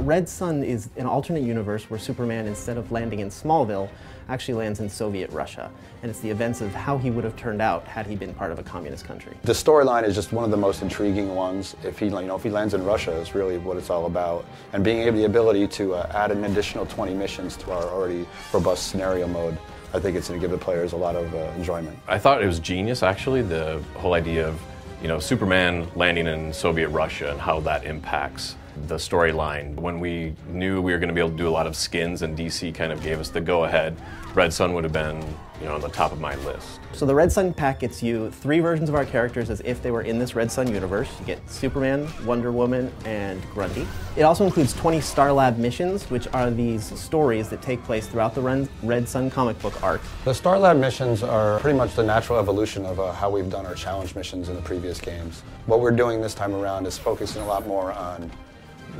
Red Sun is an alternate universe where Superman, instead of landing in Smallville, actually lands in Soviet Russia. And it's the events of how he would have turned out had he been part of a communist country. The storyline is just one of the most intriguing ones. If he lands in Russia, is really what it's all about. And being able the ability to add an additional 20 missions to our already robust scenario mode, I think it's going to give the players a lot of enjoyment. I thought it was genius, actually, the whole idea of Superman landing in Soviet Russia and how that impacts the storyline. When we knew we were going to be able to do a lot of skins and DC kind of gave us the go-ahead, Red Sun would have been on the top of my list. So the Red Sun pack gets you 3 versions of our characters as if they were in this Red Sun universe. You get Superman, Wonder Woman, and Grundy. It also includes 20 Star Lab missions, which are these stories that take place throughout the Red Sun comic book arc. The Star Lab missions are pretty much the natural evolution of how we've done our challenge missions in the previous games. What we're doing this time around is focusing a lot more on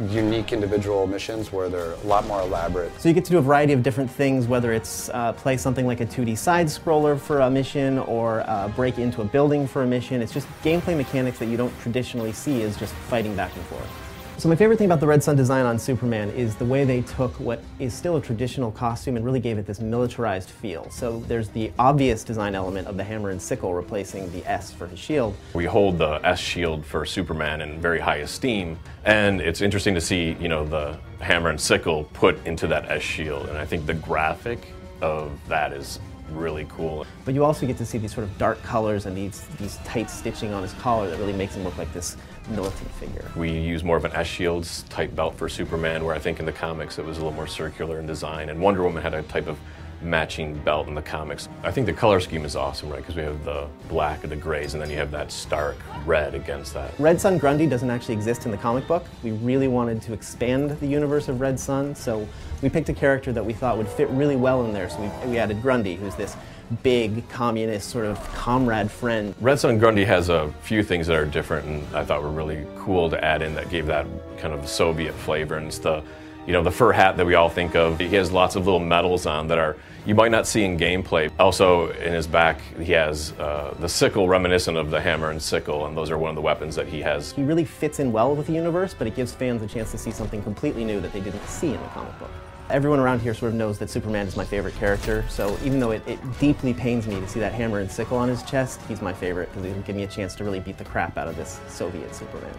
unique individual missions where they're a lot more elaborate. So you get to do a variety of different things, whether it's play something like a 2D side-scroller for a mission or break into a building for a mission. It's just gameplay mechanics that you don't traditionally see as just fighting back and forth. So my favorite thing about the Red Sun design on Superman is the way they took what is still a traditional costume and really gave it this militarized feel. So there's the obvious design element of the hammer and sickle replacing the S for his shield. We hold the S shield for Superman in very high esteem, and it's interesting to see, the hammer and sickle put into that S shield, and I think the graphic of that is really cool. But you also get to see these sort of dark colors and these tight stitching on his collar that really makes him look like this militant figure. We use more of an S-shields type belt for Superman, where I think in the comics it was a little more circular in design, and Wonder Woman had a type of matching belt in the comics. I think the color scheme is awesome, right? Because we have the black and the grays, and then you have that stark red against that. Red Sun Grundy doesn't actually exist in the comic book. We really wanted to expand the universe of Red Sun, so we picked a character that we thought would fit really well in there. So we added Grundy, who's this big communist sort of comrade friend. Red Sun Grundy has a few things that are different and I thought were really cool to add in that gave that kind of Soviet flavor, and it's the fur hat that we all think of. He has lots of little medals on that you might not see in gameplay. Also, in his back, he has the sickle reminiscent of the hammer and sickle, and those are one of the weapons that he has. He really fits in well with the universe, but it gives fans a chance to see something completely new that they didn't see in the comic book. Everyone around here sort of knows that Superman is my favorite character, so even though it deeply pains me to see that hammer and sickle on his chest, he's my favorite because he'll give me a chance to really beat the crap out of this Soviet Superman.